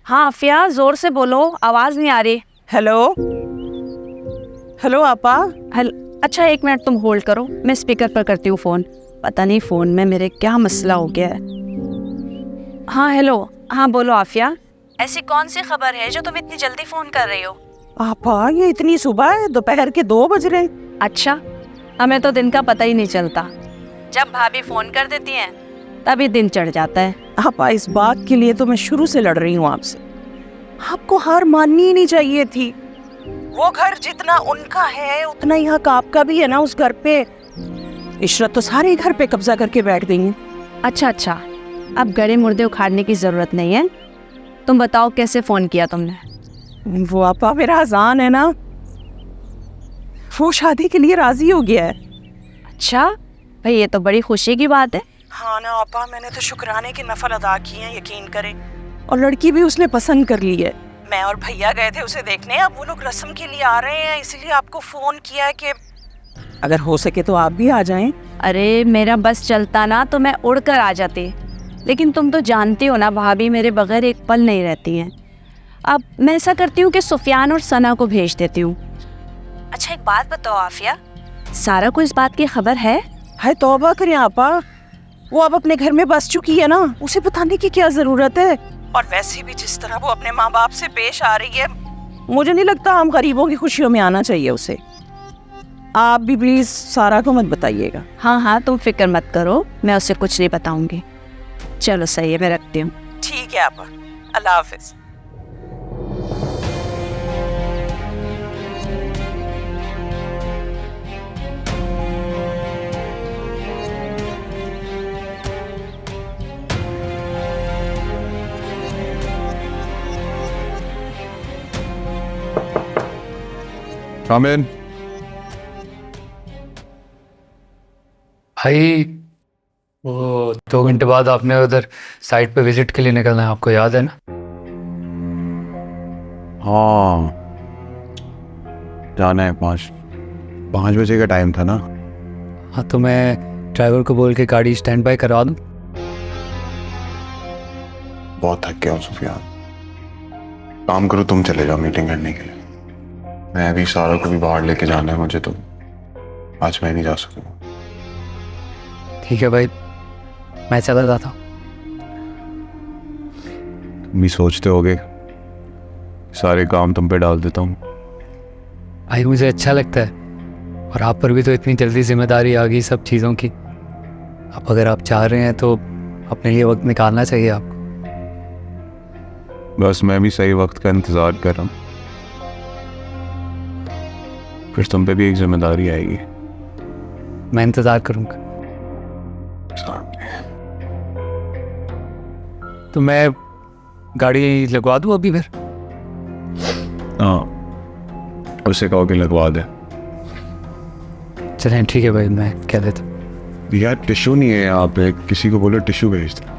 हाँ आफिया, जोर से बोलो, आवाज नहीं आ रही। हेलो हेलो आपा। अच्छा एक मिनट तुम होल्ड करो, मैं स्पीकर पर करती हूँ फोन। पता नहीं फोन में मेरे क्या मसला हो गया है। हाँ हेलो, हाँ बोलो आफिया, ऐसी कौन सी खबर है जो तुम इतनी जल्दी फोन कर रही हो? आपा ये इतनी सुबह है, दोपहर के 2 बज रहे हैं। अच्छा, हमें तो दिन का पता ही नहीं चलता। जब भाभी फोन कर देती हैं तभी दिन चढ़ जाता है। आपा इस बात के लिए तो मैं शुरू से लड़ रही हूँ आपसे। आपको हार माननी ही नहीं चाहिए थी। वो घर जितना उनका है उतना ही हक आपका भी है ना उस घर पे। इशरत तो सारे घर पे कब्जा करके बैठ गई है। अच्छा, अब गड़े मुर्दे उखाड़ने की जरूरत नहीं है। तुम बताओ कैसे फोन किया तुमने? वो आपा मेरा अजान है ना, वो शादी के लिए राजी हो गया है। अच्छा भाई, ये तो बड़ी खुशी की बात है। हाँ ना आपा, मैंने तो शुक्राने की नफल अदा की है, यकीन करें। और लड़की भी उसने पसंद कर ली है। मैं और भैया गए थे उसे देखने, अब वो लोग रस्म के लिए आ रहे हैं, इसलिए आपको फोन किया है कि अगर हो सके तो आप भी आ जाएं। अरे मेरा बस चलता ना तो मैं उड़कर आ जाती, लेकिन तुम तो जानती हो ना भाभी मेरे बगैर एक पल नहीं रहती हैं। अब मैं ऐसा करती हूँ कि सुफियान और सना को भेज देती हूँ। अच्छा एक बात बताओ आफिया, सारा को इस बात की खबर है? हाय तौबा करें आपा, वो अब अपने घर में बस चुकी है ना, उसे बताने की क्या जरूरत है। और वैसे भी जिस तरह वो अपने माँ बाप से पेश आ रही है, मुझे नहीं लगता हम गरीबों की खुशियों में आना चाहिए उसे। आप भी प्लीज सारा को मत बताइएगा। हाँ तुम फिक्र मत करो, मैं उसे कुछ नहीं बताऊंगी। चलो सही है, मैं रखती हूँ। ठीक है आपा, अल्लाह हाफिज। Come in. भाई वो 2 घंटे बाद आपने उधर साइट पे विजिट के लिए निकलना है, आपको याद है ना? हाँ, जाना है। 5 बजे का टाइम था ना। हाँ तो मैं ड्राइवर को बोल के गाड़ी स्टैंड बाय करवा दूँ? बहुत थक गया हूँ सुफियान। काम करो, तुम चले जाओ मीटिंग करने के लिए। मैं अभी सारा को भी बाहर लेके जाना है मुझे, तो आज मैं नहीं जा सकूँगा। ठीक है भाई, मैं चला जाता हूँ। तुम भी सोचते होगे सारे काम तुम पे डाल देता हूँ। भाई मुझे अच्छा लगता है, और आप पर भी तो इतनी जल्दी जिम्मेदारी आ गई सब चीज़ों की। अब अगर आप चाह रहे हैं तो अपने लिए वक्त निकालना चाहिए आपको। बस मैं भी सही वक्त का इंतज़ार कर रहा हूँ, फिर तुम पे भी एक जिम्मेदारी आएगी। मैं इंतज़ार करूँगा। तो मैं गाड़ी लगवा दूँ अभी फिर? हाँ, उसे कहो कि लगवा दे। चलें ठीक है भाई, मैं कह देता हूँ। यार टिश्यू नहीं है यहाँ पे, किसी को बोलो टिश्यू भेज दे।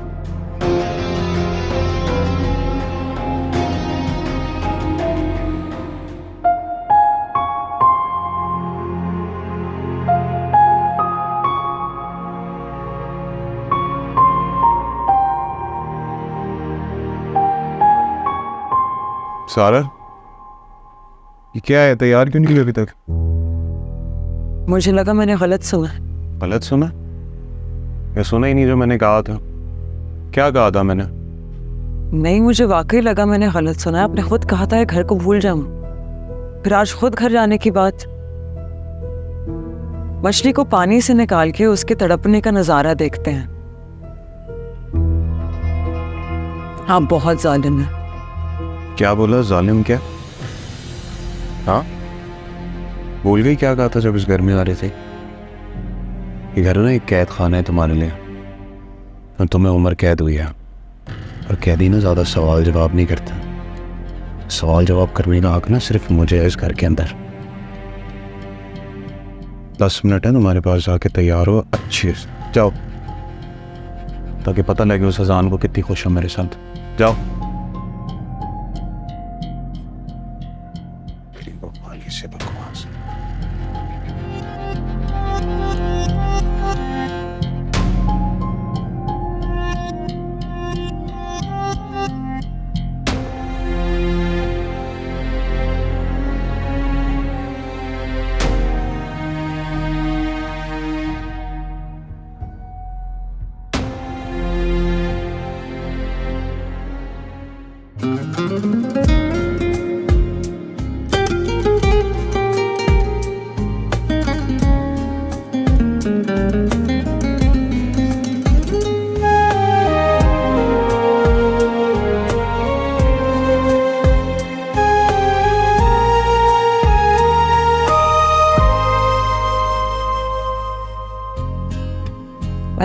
सारा, ये क्या है? तैयार क्यों नहीं हुई अभी तक? मुझे लगा मैंने गलत सुना। गलत सुना? या सुना ही नहीं जो मैंने कहा था? क्या कहा था मैंने? नहीं, मुझे वाकई लगा मैंने गलत सुना है। आपने खुद कहा था घर को भूल जाऊं, फिर आज खुद घर जाने की बात। मछली को पानी से निकाल के उसके तड़पने का नजारा देखते हैं। हाँ, बहुत जालिम है। क्या बोला? जालिम क्या? हाँ, भूल गई क्या कहा था जब इस घर में आ रहे थे? ये घर ना एक कैद खाना है तुम्हारे लिए, और तुम्हें उम्र कैद हुई है। और कैदी ना ज्यादा सवाल जवाब नहीं करता। सवाल जवाब करने का हक ना सिर्फ मुझे है इस घर के अंदर। 10 मिनट है तुम्हारे पास, जाके तैयार हो अच्छे से जाओ, ताकि पता लगे उस अजान को कितनी खुश हो मेरे साथ। जाओ। से बकवास। मैं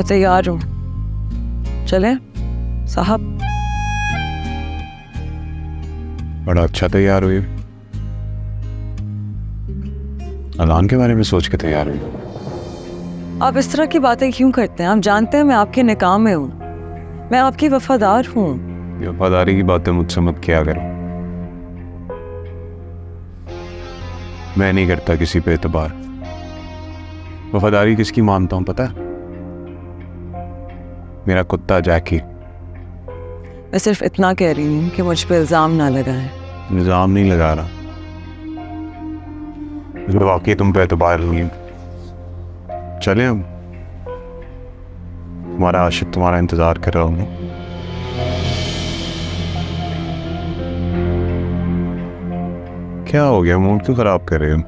तैयार हूँ, चले साहब। बड़ा अच्छा तैयार हुई। अलान के बारे में सोच के तैयार हुई। आप इस तरह की बातें क्यों करते हैं? आप जानते हैं मैं आपके निकाह में हूँ, मैं आपकी वफादार हूँ। ये वफादारी की बातें मुझसे मत किया करो। मैं नहीं करता किसी पे एतबार। वफादारी किसकी मानता हूँ पता है? मेरा कुत्ता जैकी। मैं सिर्फ इतना कह रही हूँ कि मुझ पे इल्जाम ना लगाएं। निजाम नहीं लगा रहा, मुझे वाकई तुम पे एतबार नहीं है। चले हम, तुम्हारा आशिक तुम्हारा इंतजार कर रहा हूँ। क्या हो गया, मूड क्यों खराब कर रहे हो?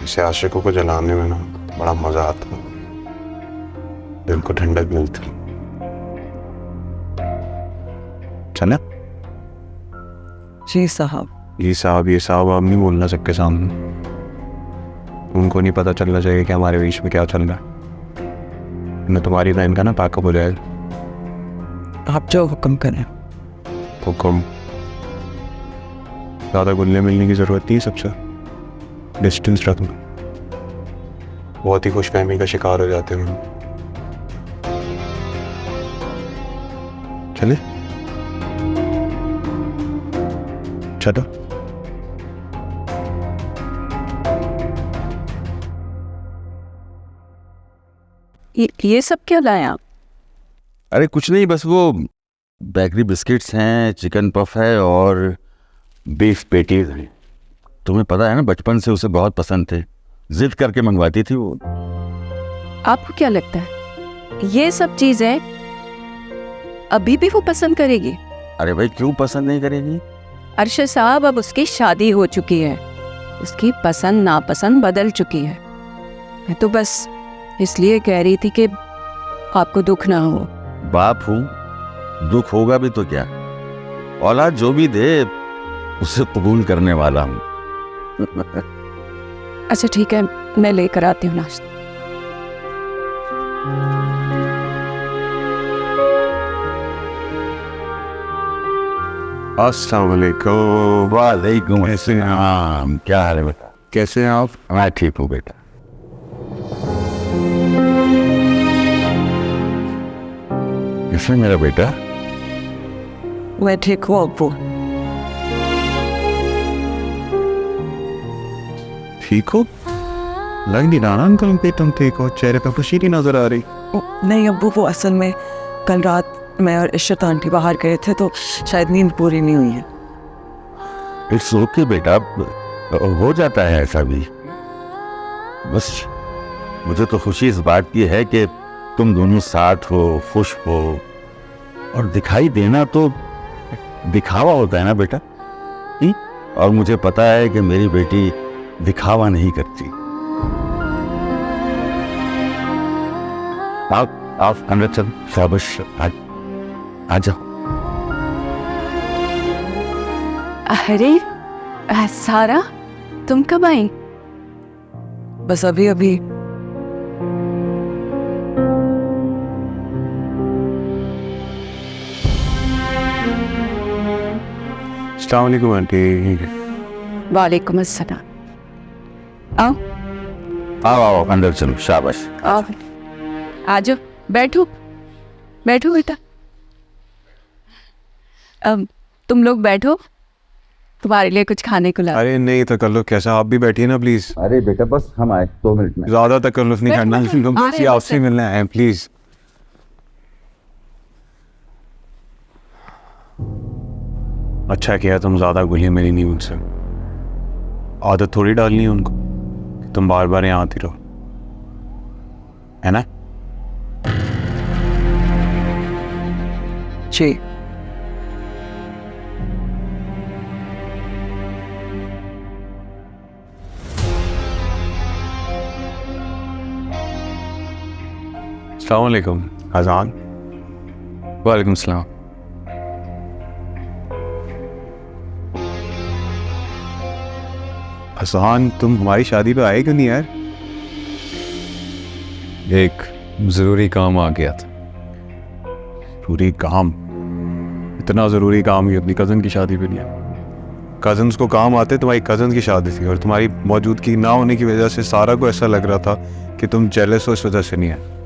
इसे आशिकों को जलाने में ना बड़ा मजा आता है, दिल को ठंडक मिलती। चले? जी साहब। ये साहब आप नहीं बोलना सबके सामने। उनको नहीं पता चलना चाहिए कि हमारे बीच में क्या चल रहा है। न तुम्हारी बहन का ना पैकअप हो जाएगा। आप जो हुक्म करें। हुक्म? ज़्यादा घुलने मिलने की ज़रूरत नहीं है, सबसे डिस्टेंस रखना। बहुत ही खुशफहमी का शिकार हो जाते हैं। चले? चलो। ये सब क्या लाए आप? अरे कुछ नहीं, बस वो बेकरी बिस्किट्स हैं, चिकन पफ है और बीफ पेटीज हैं। तुम्हें पता है ना, बचपन से उसे बहुत पसंद थे, जिद करके मंगवाती थी वो। आपको क्या लगता है ये सब चीजें अभी भी वो पसंद करेगी? अरे भाई क्यों पसंद नहीं करेगी? अरशद साहब, अब उसकी शादी हो चुकी है, उसकी पसंद नापसंद बदल चुकी है। मैं तो बस इसलिए कह रही थी कि आपको दुख ना हो। बाप हूँ, दुख होगा भी तो क्या, औलाद जो भी दे उसे कबूल करने वाला हूँ। अच्छा ठीक है, मैं लेकर आती हूँ नाश्ता। अस्सलाम वालेकुम। वालेकुम अस्सलाम। क्या हाल है बेटा? कैसे हैं आप? मैं ठीक हूँ बेटा। कैसे मेरा बेटा? मैं ठीक हूँ अब्बू। ठीक हो? लग नहीं रहा ना अंकल पे तुम ठीक हो, चेहरे पे खुशी नहीं नजर आ रही। नहीं अब्बू, वो असल में कल रात मैं और इशरत आंटी बाहर गए थे तो शायद नींद पूरी नहीं हुई है। इट्स ओके बेटा, हो जाता है ऐसा भी। बस मुझे तो खुशी इस बात की है कि तुम दोनों साथ हो, खुश हो, और दिखाई देना तो दिखावा होता है ना बेटा। और मुझे पता है कि मेरी बेटी दिखावा नहीं करती। आप अंदर चल। शाबाश, आ जाओ। अरे सारा, तुम कब आई? बस अभी अभी। अस्सलाम वालेकुम आंटी। वालेकुम अस्सलाम। आओ आओ आओ अंदर चलो। शाबाश। आओ, आ जाओ, बैठो बैठो बेटा। अब तुम लोग बैठो, तुम्हारे लिए कुछ खाने को ला। अरे नहीं तकल्लुफ कैसा, आप भी बैठिए ना प्लीज। अरे बेटा बस हम आए 2 मिनट में। ज्यादा तकल्लुफ नहीं बैठो, करना, बैठो। लोग आ रहे किसी हैं आपसे बस। मिलने आए हैं प्लीज। अच्छा किया तुम ज्यादा घुली मेरी नींद से। आदत थोड़ी डालनी है उनको कि तुम बार बार यहाँ आती रहो, है ना? जी अस्सलाम वालेकुम अजान। वालेकुम सलाम। अजान, तुम हमारी शादी पे आए क्यों नहीं यार? एक ज़रूरी काम आ गया था। जरूरी काम? इतना ज़रूरी काम कि अपनी कज़न की शादी पे नहीं आया? कज़न्स को काम आते, तुम्हारी कज़न की शादी थी और तुम्हारी मौजूदगी ना होने की वजह से सारा को ऐसा लग रहा था कि तुम जेलस हो, इस वजह से नहीं आए।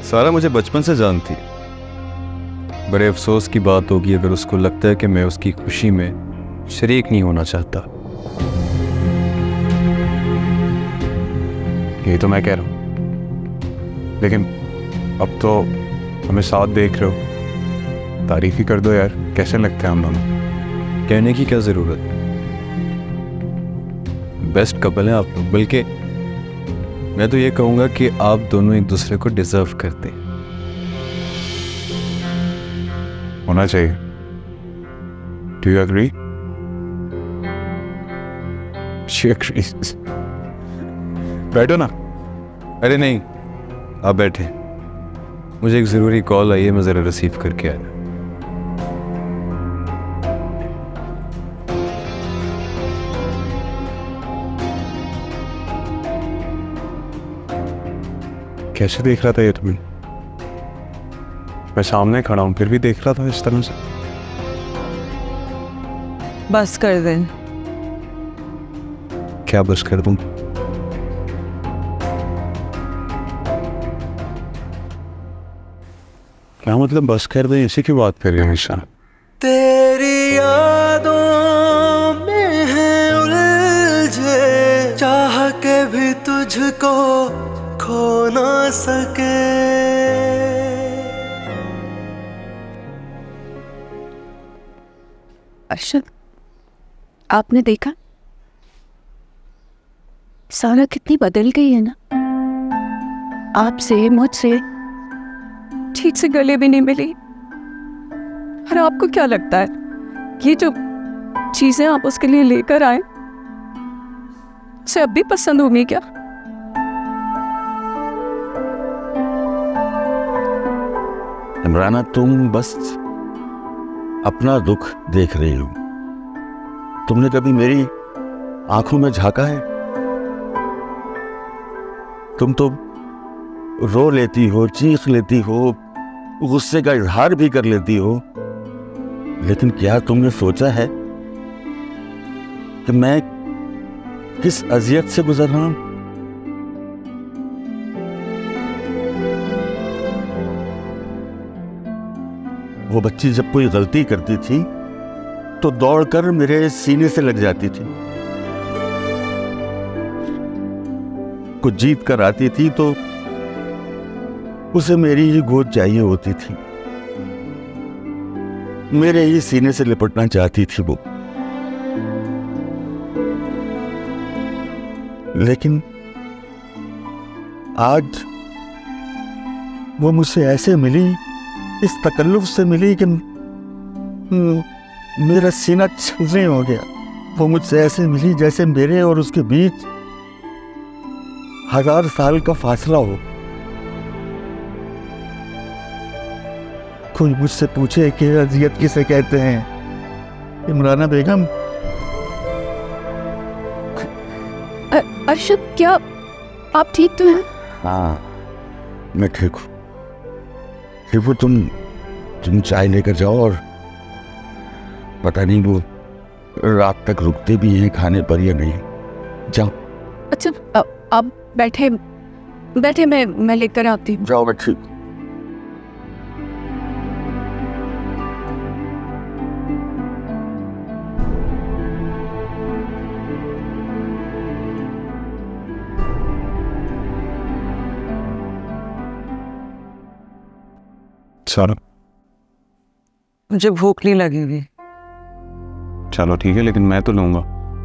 सारा मुझे बचपन से जानती है। बड़े अफसोस की बात होगी अगर उसको लगता है कि मैं उसकी खुशी में शरीक नहीं होना चाहता। यही तो मैं कह रहा हूँ, लेकिन अब तो हमें साथ देख रहे हो, तारीफ ही कर दो यार। कैसे लगते हैं हम दोनों? कहने की क्या ज़रूरत, बेस्ट कपल हैं आप लोग। बल्कि मैं तो ये कहूँगा कि आप दोनों एक दूसरे को डिजर्व करते हैं। होना चाहिए। Do you agree? She agrees. बैठो ना। अरे नहीं, आप बैठे। मुझे एक ज़रूरी कॉल आई है, मैं ज़रा रिसीव करके आया। कैसे देख रहा था ये तुम्हें? मैं सामने खड़ा हूं फिर भी देख रहा था इस तरह से। बस कर दे। क्या बस कर दूं? क्या मतलब बस कर दें? इसी की बात कर रहे हैं हमेशा। तेरी यादों में है उलझे, चाह के भी तुझको खो ना सके। अरशद, आपने देखा सारा कितनी बदल गई है ना। आपसे मुझसे ठीक से गले भी नहीं मिली। और आपको क्या लगता है ये जो चीजें आप उसके लिए लेकर आए उसे अब भी पसंद होंगी क्या? इमराना, तुम बस अपना दुख देख रही हो। तुमने कभी मेरी आंखों में झांका है? तुम तो रो लेती हो, चीख लेती हो, गुस्से का इजहार भी कर लेती हो, लेकिन क्या तुमने सोचा है कि मैं किस अजियत से गुजर रहा हूं? वो बच्ची जब कोई गलती करती थी तो दौड़कर मेरे सीने से लग जाती थी। कुछ जीत कर आती थी तो उसे मेरी ही गोद चाहिए होती थी, मेरे ही सीने से लिपटना चाहती थी वो। लेकिन आज वो मुझसे ऐसे मिली, इस तकल्लुफ से मिली कि मेरा सीना छलनी हो गया। वो मुझसे ऐसे मिली जैसे मेरे और उसके बीच 1000 साल का फासला हो। कोई मुझसे पूछे कि अजियत किसे कहते हैं, इमराना बेगम। अरशद, क्या आप ठीक तो हैं? हाँ, मैं ठीक हूँ। ठीक हूँ। तुम चाय लेकर जाओ, और पता नहीं वो रात तक रुकते भी हैं खाने पर या नहीं। जाओ। अच्छा, आप बैठे बैठे, मैं लेकर आती हूँ। जाओ, मैं ठीक हूँ। सारा, मुझे भूख नहीं लगेगी। चलो ठीक है, लेकिन मैं तो लूंगा।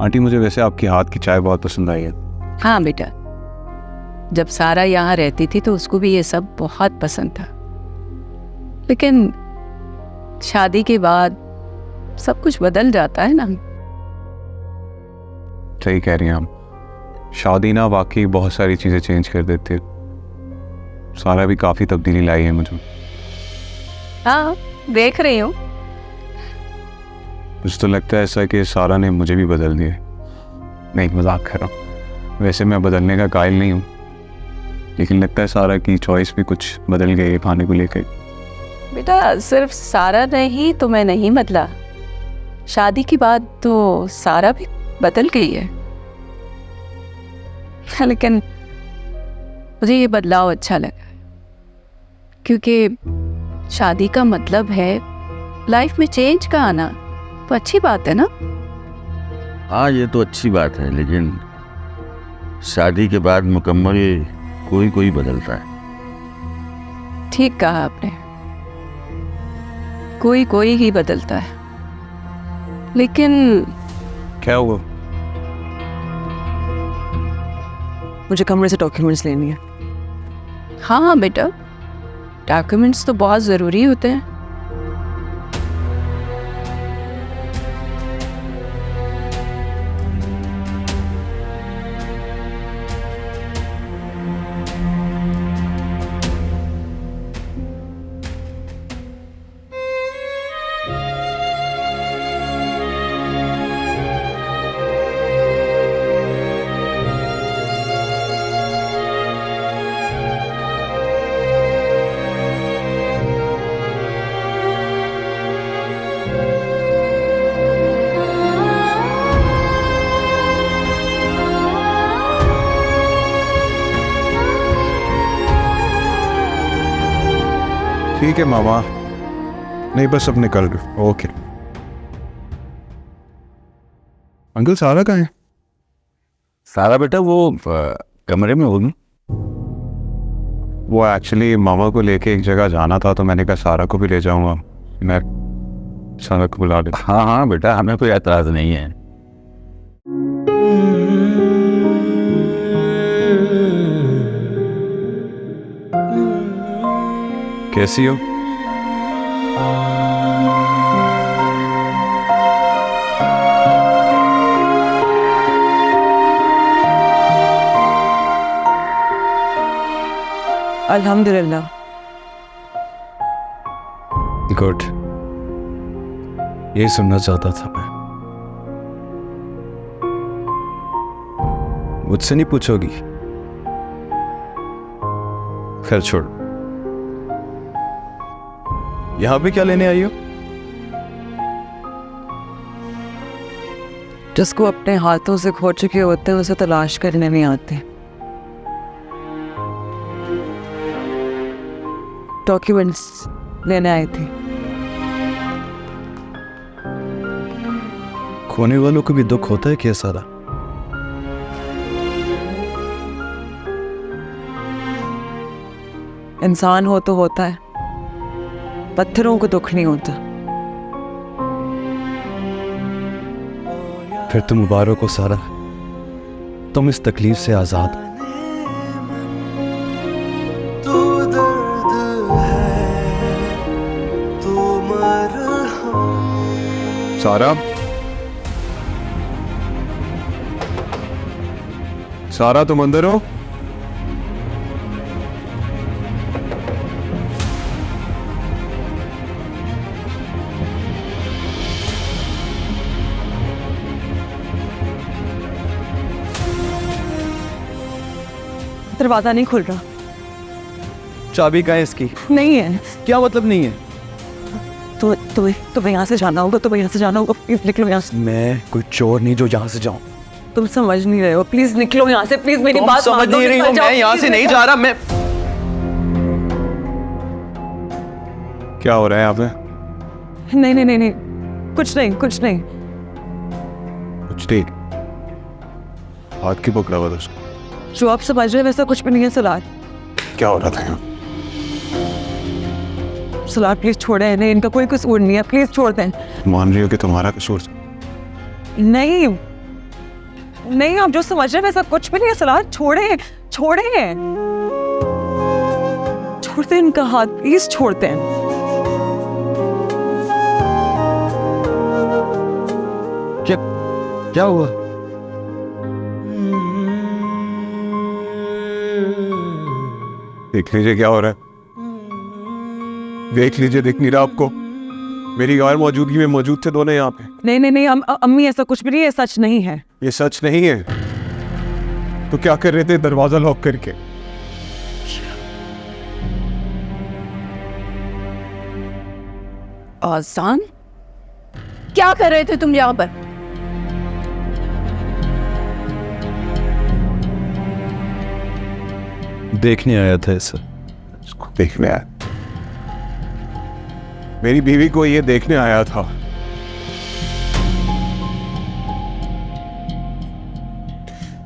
आंटी, मुझे वैसे आपके हाथ की चाय बहुत पसंद आई है। हाँ बेटा, जब सारा यहाँ रहती थी तो उसको भी ये सब बहुत पसंद था, लेकिन शादी के बाद सब कुछ बदल जाता है ना। सही कह रही हैं आप। शादी ना वाकई बहुत सारी चीज़ें चेंज कर देती है। सारा भी काफ़ी तब्दीली लाई है मुझे। हाँ, देख रही हूँ। मुझे तो लगता है ऐसा कि सारा ने मुझे भी बदल दिया। नहीं, मजाक कर रहा हूँ। वैसे मैं बदलने का कायल नहीं हूँ, लेकिन लगता है सारा की चॉइस भी कुछ बदल गई है खाने को लेकर। बेटा, सिर्फ सारा नहीं तुम्हें नहीं बदला, शादी के बाद तो सारा भी बदल गई है। लेकिन मुझे ये बदलाव अच्छा लगा, क्योंकि शादी का मतलब है लाइफ में चेंज का आना। तो अच्छी बात है ना? हाँ, ये तो अच्छी बात है, लेकिन शादी के बाद मुकम्मल कोई कोई बदलता है। ठीक कहा आपने, कोई कोई ही बदलता है। लेकिन क्या हुआ? मुझे कमरे से डॉक्यूमेंट्स लेनी है। हाँ हाँ बेटा, डॉक्यूमेंट्स तो बहुत ज़रूरी होते हैं। ठीक है मामा, नहीं बस अब निकल रहे। ओके अंकल, सारा कहाँ है? सारा बेटा वो कमरे में होगी। वो एक्चुअली मामा को लेके एक जगह जाना था, तो मैंने कहा सारा को भी ले जाऊंगा। मैं सारा को बुला लेता। हाँ हाँ बेटा, हमें कोई एतराज नहीं है। कैसी हो? अल्हम्दुलिल्लाह। गुड, यही सुनना चाहता था मैं। मुझसे नहीं पूछोगी? खैर छोड़, यहां पे क्या लेने आई हो? जिसको अपने हाथों से खो चुके होते हैं उसे तलाश करने नहीं आते। डॉक्यूमेंट्स लेने आई थी। खोने वालों को भी दुख होता है क्या सारा? इंसान हो तो होता है, पत्थरों को दुख नहीं होता। फिर तो मुबारक हो सारा, तुम इस तकलीफ से आजाद हो। तू दर्द है, तू मरहम। सारा, सारा तुम अंदर हो? दरवाजा नहीं खुल रहा। चाबी कहाँ है इसकी? नहीं है। क्या मतलब नहीं है? तुम्हें यहाँ से जाना होगा, तुम्हें यहाँ से जाना होगा। प्लीज निकलो यहाँ से। मैं कोई चोर नहीं जो यहाँ से जाऊं। तुम समझ नहीं रहे हो, प्लीज निकलो यहाँ से। प्लीज मेरी बात समझ नहीं रही हो, मैं यहाँ से नहीं जा रहा। मैं क्या हो रहा है यहाँ पे? नहीं नहीं नहीं नहीं, कुछ नहीं कुछ नहीं। कुछ ठीक? हाथ की पकड़ा हुआ था उसको। जो आप समझ रहे हैं वैसा कुछ भी नहीं है सलार। क्या हो रहा था यहाँ? सलार प्लीज छोड़े इन्हें, इनका कोई कसूर नहीं है। प्लीज छोड़ दें। मान रही हो कि तुम्हारा कसूर? नहीं नहीं, आप जो समझ रहे हैं वैसा कुछ भी नहीं है सलार। छोड़े छोड़े छोड़ दें इनका हाथ, प्लीज छोड़ दें। क्या हुआ? देख लीजिए क्या हो रहा है, देख लीजिए, दिख नहीं रहा आपको? मेरी गैर मौजूदगी में मौजूद थे दोनों यहाँ पे। नहीं नहीं नहीं अम्मी ऐसा कुछ भी नहीं है, सच नहीं है। ये सच नहीं है तो क्या कर रहे थे दरवाजा लॉक करके? आसान, क्या कर रहे थे तुम यहाँ पर? देखने आया था ऐसा। इसको देखने आया, मेरी बीवी को ये देखने आया था।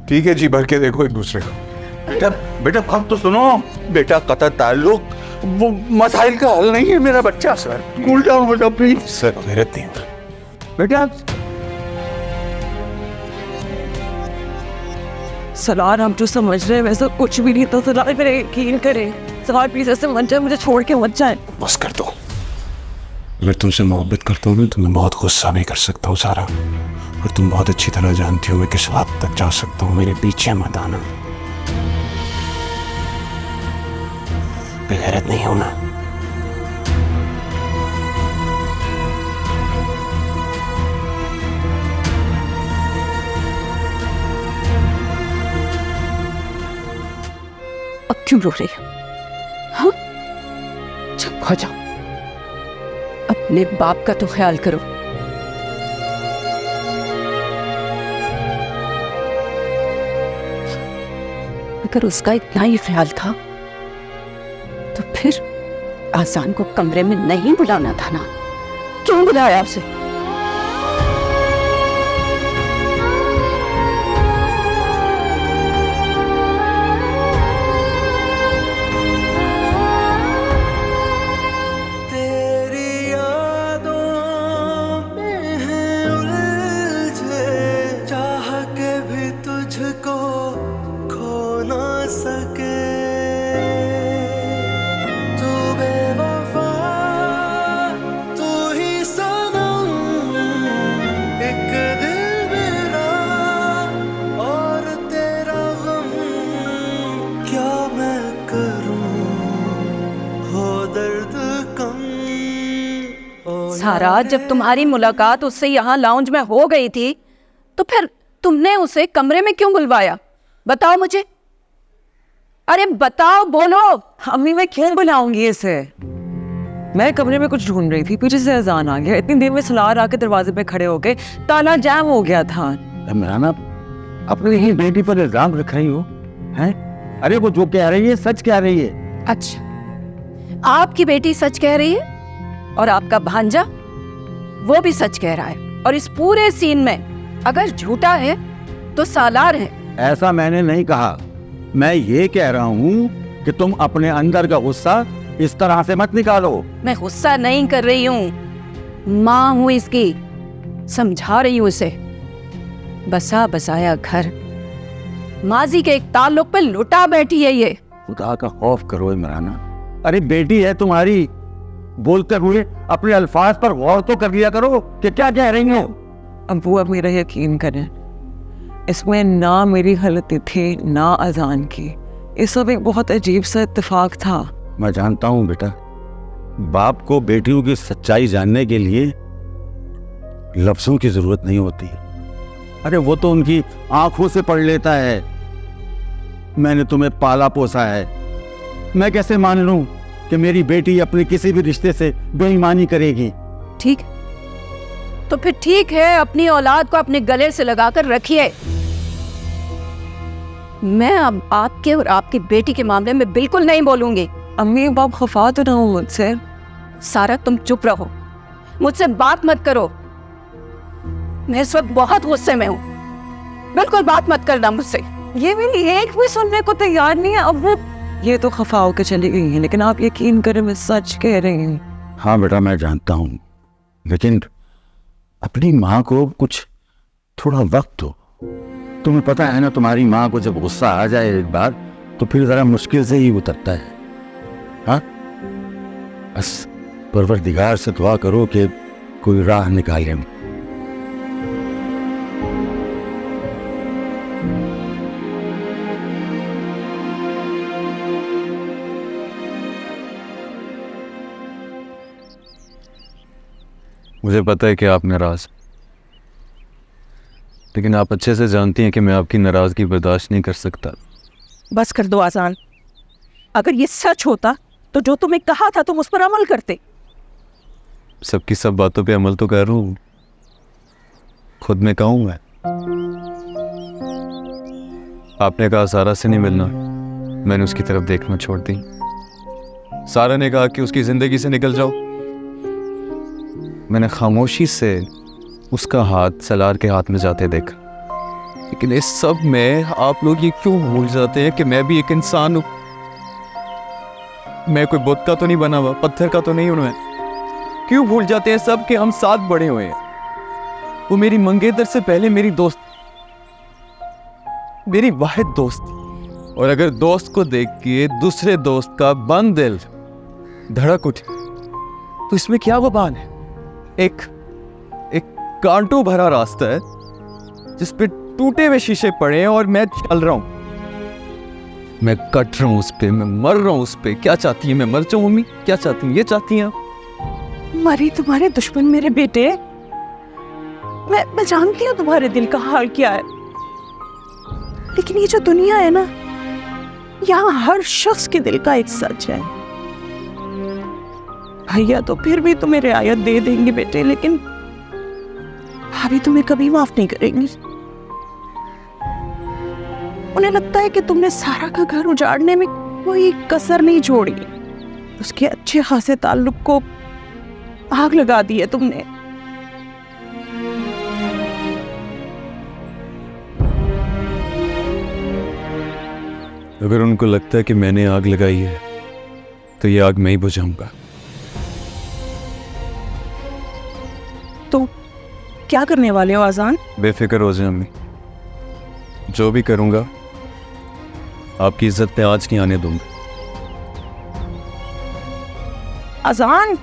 ठीक है जी, भर के देखो एक दूसरे को। बेटा बेटा बात तो सुनो। बेटा कतई ताल्लुक वो मसाइल का हल नहीं है मेरा बच्चा। सर कूल डाउन हो जाओ प्लीज। सर गैरत नहीं बेटा सलार, हम जो समझ रहे हैं वैसा कुछ भी नहीं था। सलार मेरे यकीन करें, सलार प्लीज ऐसे मत जाए, मुझे छोड़ के मत जाए। बस कर दो। अगर तुमसे मोहब्बत करता हूँ तो मैं बहुत गुस्सा भी कर सकता हूँ सारा, और तुम बहुत अच्छी तरह जानती हो मैं किस हद तक जा सकता हूँ। मेरे पीछे मत आना, बेगैरत नहीं होना। अब क्यों रो रही हो? हाँ, चुप हो जाओ, अपने बाप का तो ख्याल करो। अगर उसका इतना ही ख्याल था तो फिर आसान को कमरे में नहीं बुलाना था ना? क्यों बुलाया उसे? तेरी यादों में है उलझे, चाह के भी तुझको खो ना सके। तू बेवफा, तू ही सनम, एक दिल मेरा और तेरा गम, क्या मैं करूं हो दर्द कम। सारा, जब तुम्हारी मुलाकात उससे यहाँ लाउंज में हो गई थी तो फिर तुमने उसे कमरे में क्यों बुलवाया? बताओ मुझे, अरे बताओ, बोलो। अम्मी मैं क्यों बुलाऊंगी इसे? मैं कमरे में कुछ ढूंढ रही थी, पीछे से अजान आ गया। इतनी देर में सलार आके दरवाजे पे खड़े हो गए, ताला जाम हो गया था। इमराना अपनी ही बेटी पर इल्जाम रख रही हो हैं? अरे वो जो कह रही है सच कह रही है। अच्छा, आपकी बेटी सच कह रही है और आपका भांजा वो भी सच कह रहा है, और इस पूरे सीन में अगर झूठा है तो सालार है। ऐसा मैंने नहीं कहा, मैं ये कह रहा हूँ कि तुम अपने अंदर का गुस्सा इस तरह से मत निकालो। मैं गुस्सा नहीं कर रही हूँ, माँ हूँ इसकी, समझा रही हूँ उसे। बसा बसाया घर माजी के एक ताल्लुक पे लुटा बैठी है ये। खुदा का खौफ करो इमराना, अरे बेटी है तुम्हारी, बोलते हुए अपने अल्फाज पर गौर तो कर लिया करो कि क्या कह रही हो। अबू अब मेरा यकीन करें, इसमें ना मेरी गलती थी ना अजान की। ये सब एक बहुत अजीब सा इत्तेफाक था। मैं जानता हूँ बेटा, बाप को बेटियों की सच्चाई जानने के लिए लफ्जों की जरूरत नहीं होती। अरे वो तो उनकी आंखों से पढ़ लेता है। मैंने तुम्हें पाला पोसा है, मैं कैसे मान लूं कि मेरी बेटी अपने किसी भी रिश्ते से बेईमानी करेगी? ठीक, तो फिर ठीक है, अपनी औलाद को अपने गले से लगाकर रखिए। मैं अब आपके और आपकी बेटी के मामले में बिल्कुल नहीं बोलूंगी। अम्मी बाप खफा तो ना हो मुझसे। सारा तुम चुप रहो, मुझसे बात मत करो। मैं इस वक्त बहुत गुस्से में हूँ, बिल्कुल बात मत करना मुझसे। ये मेरी एक भी सुनने को तैयार नहीं है। अब वो ये तो खफा होकर चली गई है, लेकिन आप यकीन करें मैं सच कह रही हूँ। हाँ बेटा मैं जानता हूँ, लेकिन अपनी माँ को कुछ थोड़ा वक्त दो। तुम्हें पता है ना, तुम्हारी माँ को जब गुस्सा आ जाए एक बार तो फिर जरा मुश्किल से ही उतरता है। हाँ, बस परवरदिगार से दुआ करो कि कोई राह निकाले। मुझे पता है कि आप नाराज़, लेकिन आप अच्छे से जानती हैं कि मैं आपकी नाराज़गी बर्दाश्त नहीं कर सकता। बस कर दो आजान। अगर ये सच होता तो जो तुम्हें कहा था तुम उस पर अमल करते। सबकी सब बातों पे अमल तो कर रहा हूँ, खुद में कहूँ मैं। आपने कहा सारा से नहीं मिलना, मैंने उसकी तरफ देखना छोड़ दी। सारा ने कहा कि उसकी जिंदगी से निकल जाओ, मैंने खामोशी से उसका हाथ सलार के हाथ में जाते देखा। लेकिन इस सब में आप लोग ये क्यों भूल जाते हैं कि मैं भी एक इंसान हूं? मैं कोई बुत का तो नहीं बना हुआ, पत्थर का तो नहीं हूं मैं। क्यों भूल जाते हैं सब कि हम साथ बड़े हुए हैं? वो मेरी मंगेतर से पहले मेरी दोस्त, मेरी वाहिद दोस्त थी। और अगर दोस्त को देख के दूसरे दोस्त का बंद दिल धड़क उठे तो इसमें क्या वबाल है? एक कांटों भरा रास्ता है जिस पे टूटे हुए शीशे पड़े हैं और मैं चल रहा हूं, मैं कट रहा हूं उस पे, मैं मर रहा हूं उस पे। क्या चाहती है मैं मर जाऊं मम्मी? क्या चाहती हैं? ये चाहती हैं आप? मरी तुम्हारे दुश्मन मेरे बेटे। मैं जानती हूँ तुम्हारे दिल का हाल क्या है, लेकिन ये जो दुनिया है ना, यहाँ हर शख्स के दिल का एक सच है। भैया तो फिर भी तुम्हें रियायत दे देंगे बेटे, लेकिन भाभी तुम्हें कभी माफ नहीं करेंगी। उन्हें लगता है कि तुमने सारा का घर उजाड़ने में कोई कसर नहीं छोड़ी, उसके अच्छे खासे ताल्लुक को आग लगा दी है तुमने। अगर उनको लगता है कि मैंने आग लगाई है तो ये आग मैं ही बुझाऊंगा। तो क्या करने वाले हो आजान? बेफिक्र हो जाए अम्मी, जो भी करूंगा आपकी इज्जत पे आज नहीं आने दूंगा। आजान,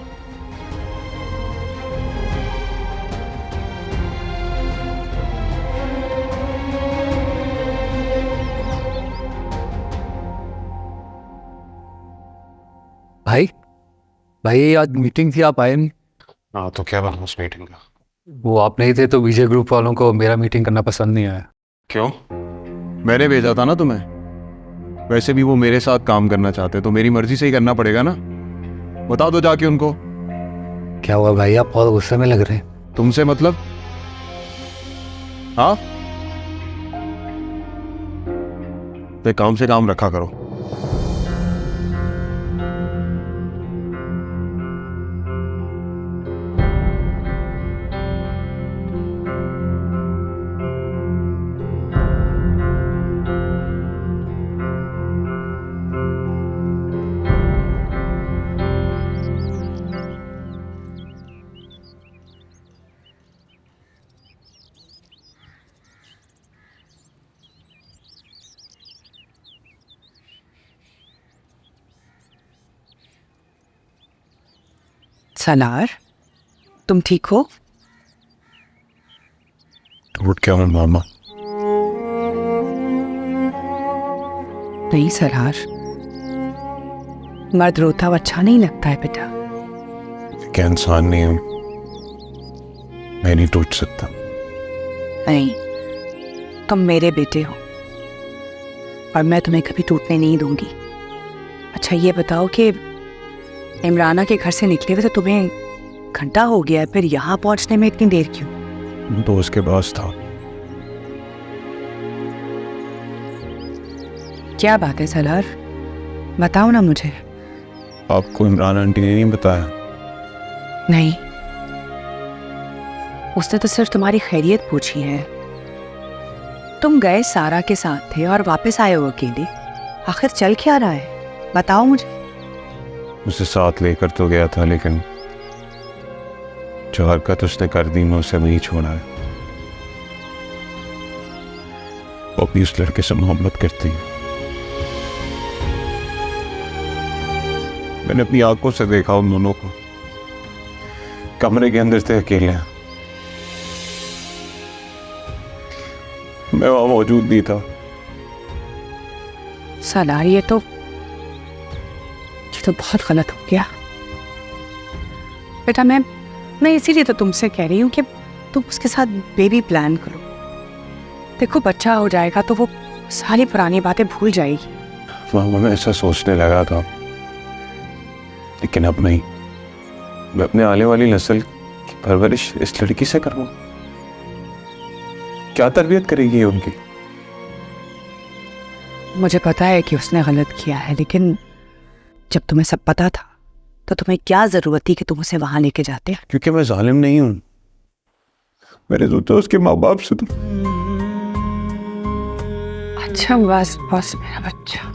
भाई आज मीटिंग थी, आप आए नहीं। हाँ तो क्या बना उस मीटिंग का? वो आप नहीं थे तो विजय ग्रुप वालों को मेरा मीटिंग करना पसंद नहीं आया। क्यों? मैंने भेजा था ना तुम्हें। वैसे भी वो मेरे साथ काम करना चाहते तो मेरी मर्जी से ही करना पड़ेगा ना। बता दो जाके उनको। क्या हुआ भाई, आप बहुत गुस्से में लग रहे हैं। तुमसे मतलब? हाँ, तो काम से काम रखा करो। सलार, तुम ठीक हो? टूट क्या मैं मामा? नहीं सलार, मर्द रोता हुआ अच्छा नहीं लगता है बेटा। क्या इंसान नहीं हूं? मैं नहीं टूट सकता। नहीं, तुम मेरे बेटे हो और मैं तुम्हें कभी टूटने नहीं दूंगी। अच्छा ये बताओ कि इमराना के घर से निकले हुए तो तुम्हें घंटा हो गया है, फिर यहाँ पहुंचने में इतनी देर क्यों? तो उसके पास था। क्या बात है सलार, बताओ ना मुझे। आपको इमरान आंटी ने नहीं बताया? नहीं, उसने तो सिर्फ तुम्हारी खैरियत पूछी है। तुम गए सारा के साथ थे और वापस आए हो अकेले, आखिर चल क्या रहा है बताओ मुझे। उसे साथ लेकर तो गया था, लेकिन जो हरकत उसने कर दी मैं उसे नहीं छोड़ा है। वो भी उस लड़के से मोहब्बत करती है। मैंने अपनी आंखों से देखा उन दोनों को, कमरे के अंदर थे अकेले। मैं वहां मौजूद नहीं था। सलार ये तो बहुत गलत हो गया बेटा। मैं मैं इसीलिए तो तुमसे कह रही हूँ कि तुम उसके साथ बेबी प्लान करो। देखो बच्चा हो जाएगा तो वो सारी पुरानी बातें भूल जाएगी। मामा मैं ऐसा सोचने लगा था, लेकिन अब नहीं। मैं अपने आने वाली नस्ल की परवरिश इस लड़की से करूँ। क्या तरबियत करेगी ये उनकी? मुझे पता है कि उसने गलत किया है, लेकिन जब तुम्हें सब पता था तो तुम्हें क्या जरूरत थी कि तुम उसे वहां लेके जाते? क्योंकि मैं जालिम नहीं हूं। मेरे तो उसके माँ बाप से तो अच्छा बस बस मेरा बच्चा।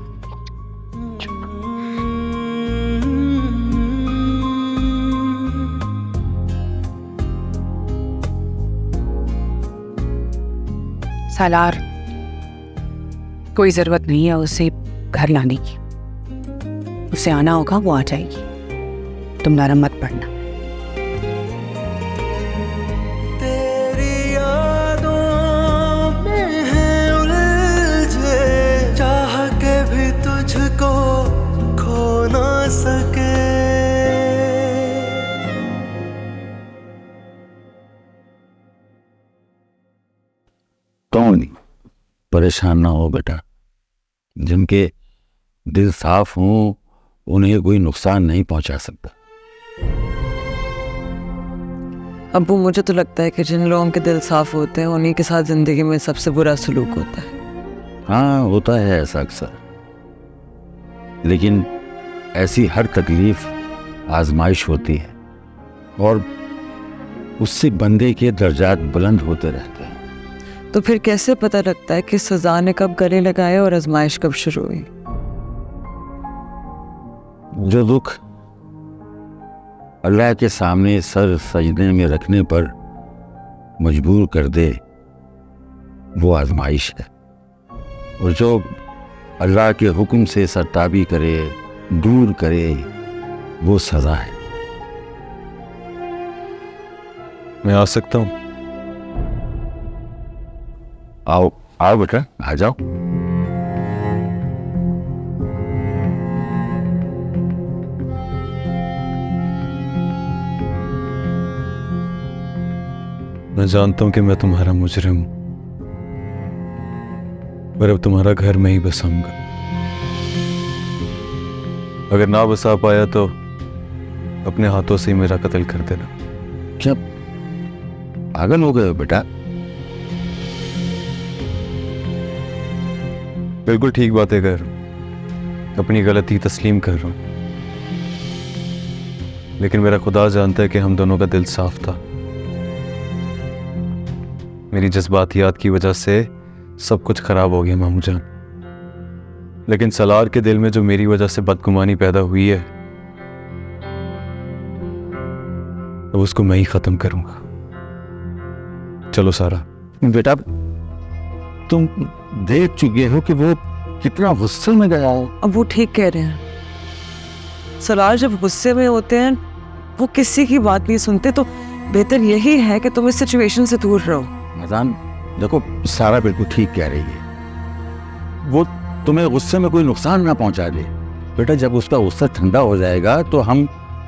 सालार, कोई जरूरत नहीं है उसे घर लाने की। उसे आना होगा वो आ जाएगी, तुम नरम मत पड़ना। तेरी यादों में है उलझे, चाह के भी तुझको खो ना सके। कौन परेशान ना हो बेटा, जिनके दिल साफ हों उन्हें कोई नुकसान नहीं पहुंचा सकता। अब्बू मुझे तो लगता है कि जिन लोगों के दिल साफ होते हैं उन्हीं के साथ जिंदगी में सबसे बुरा सलूक होता है। हाँ होता है ऐसा अक्सर, लेकिन ऐसी हर तकलीफ आजमाइश होती है और उससे बंदे के दर्जात बुलंद होते रहते हैं। तो फिर कैसे पता लगता है कि सजा ने कब गले लगाए और आजमाइश कब शुरू हुई? जो दुख अल्लाह के सामने सर सजदे में रखने पर मजबूर कर दे वो आजमाइश है, और जो अल्लाह के हुक्म से सरताबी करे, दूर करे, वो सजा है। मैं आ सकता हूँ? आओ आओ बेटा, आ जाओ। मैं जानता हूं कि मैं तुम्हारा मुजरिम हूं, पर अब तुम्हारा घर में ही बसाऊंगा। अगर ना बसा पाया तो अपने हाथों से ही मेरा कत्ल कर देना। क्या पागल हो गए हो बेटा? बिल्कुल ठीक बातें कर रहा हूं, अपनी गलती तस्लीम कर रहा हूं, लेकिन मेरा खुदा जानता है कि हम दोनों का दिल साफ था। मेरी जज्बातियात की वजह से सब कुछ खराब हो गया मामू जान, लेकिन सलार के दिल में जो मेरी वजह से बदगुमानी पैदा हुई है, अब उसको मैं ही खत्म करूंगा। चलो सारा। बेटा तुम देख चुके हो कि वो कितना गुस्से में गया है। अब वो ठीक कह रहे हैं। सलार जब गुस्से में होते हैं वो किसी की बात नहीं सुनते, तो बेहतर यही है कि तुम इस सिचुएशन से दूर रहो। मजान देखो, सारा बिल्कुल ठीक कह रही है। वो तुम्हें गुस्से में कोई नुकसान ना पहुंचा दे। बेटा जब उसका गुस्सा ठंडा हो जाएगा तो हम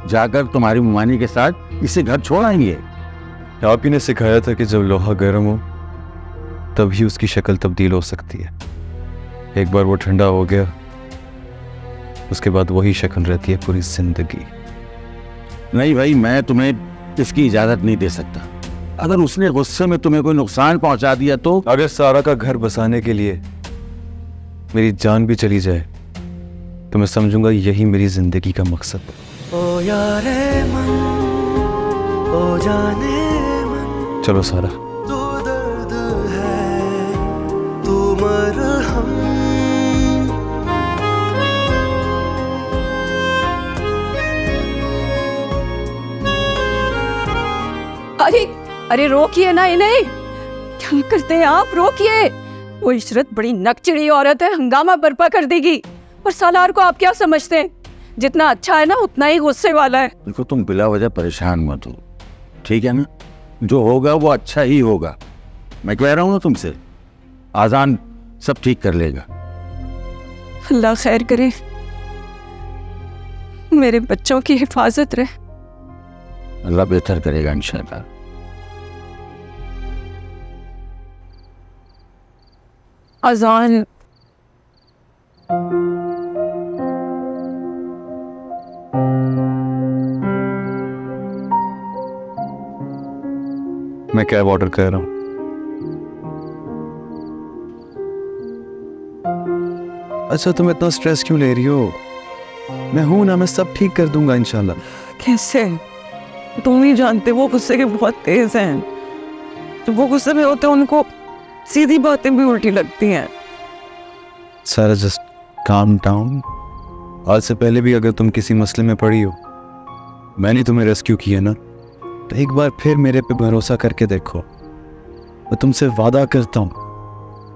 जाकर तुम्हारी मुमानी के साथ इसे घर छोड़ आएंगे। आप ही ने सिखाया था कि जब लोहा गर्म हो तभी उसकी शक्ल तब्दील हो सकती है। एक बार वो ठंडा हो गया, उसके बाद वही शक्ल रहती है पूरी जिंदगी। नहीं भाई, मैं तुम्हें इसकी इजाजत नहीं दे सकता। अगर उसने गुस्से में तुम्हें कोई नुकसान पहुंचा दिया तो? अगर सारा का घर बसाने के लिए मेरी जान भी चली जाए तो मैं समझूंगा यही मेरी जिंदगी का मकसद। ओ यारे मन, ओ जाने मन, चलो सारा। तू दर्द है, तू मरहम। अरे अरे रोकिए ना इन्हें, क्या करते हैं आप? रोकिए। वो इशरत बड़ी नकचिड़ी औरत है, हंगामा बर्पा कर देगी। और सालार को आप क्या समझते हैं? जितना अच्छा है ना उतना ही गुस्से वाला है। देखो तुम बिला वजह परेशान मत हो, ठीक है ना? जो होगा वो अच्छा ही होगा। मैं कह रहा हूँ ना तुमसे, आजान सब ठीक कर लेगा। अल्लाह खैर करे, मेरे बच्चों की हिफाजत रहे। अल्लाह बेहतर करेगा इंशाल्लाह। अजान मैं कैब ऑर्डर कर रहा हूँ। अच्छा तुम इतना स्ट्रेस क्यों ले रही हो? मैं हूं ना, मैं सब ठीक कर दूंगा इंशाल्लाह। कैसे? तुम नहीं जानते, वो गुस्से के बहुत तेज हैं। जब वो गुस्से में होते हैं उनको सीधी बातें भी उल्टी लगती हैं। सारा जस्ट काम डाउन। आज से पहले भी अगर तुम किसी मसले में पड़ी हो, मैंने तुम्हें रेस्क्यू किया ना, तो एक बार फिर मेरे पे भरोसा करके देखो। मैं तुमसे वादा करता हूँ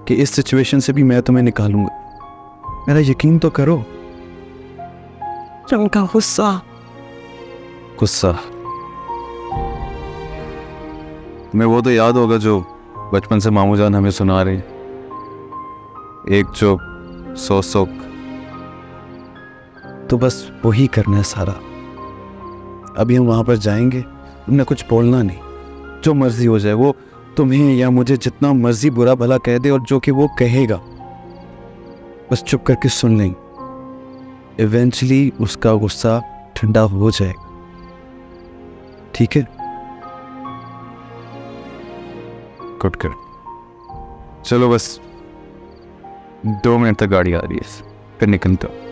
कि इस सिचुएशन से भी मैं तुम्हें निकालूंगा। मेरा यकीन तो करो। उनका गुस्सा गुस्सा तुम्हें वो तो याद होगा जो बचपन से मामू जान हमें सुना रहे, एक चुप 100 सुख। तो बस वही करना है सारा। अभी हम वहां पर जाएंगे, तुमने कुछ बोलना नहीं, जो मर्जी हो जाए, वो तुम्हें या मुझे जितना मर्जी बुरा भला कह दे और जो कि वो कहेगा बस चुप करके सुन लेंगे। इवेंचुअली उसका गुस्सा ठंडा हो जाएगा, ठीक है? गुड कर। चलो बस 2 मिनट तक गाड़ी आ रही है, फिर निकलता हूं।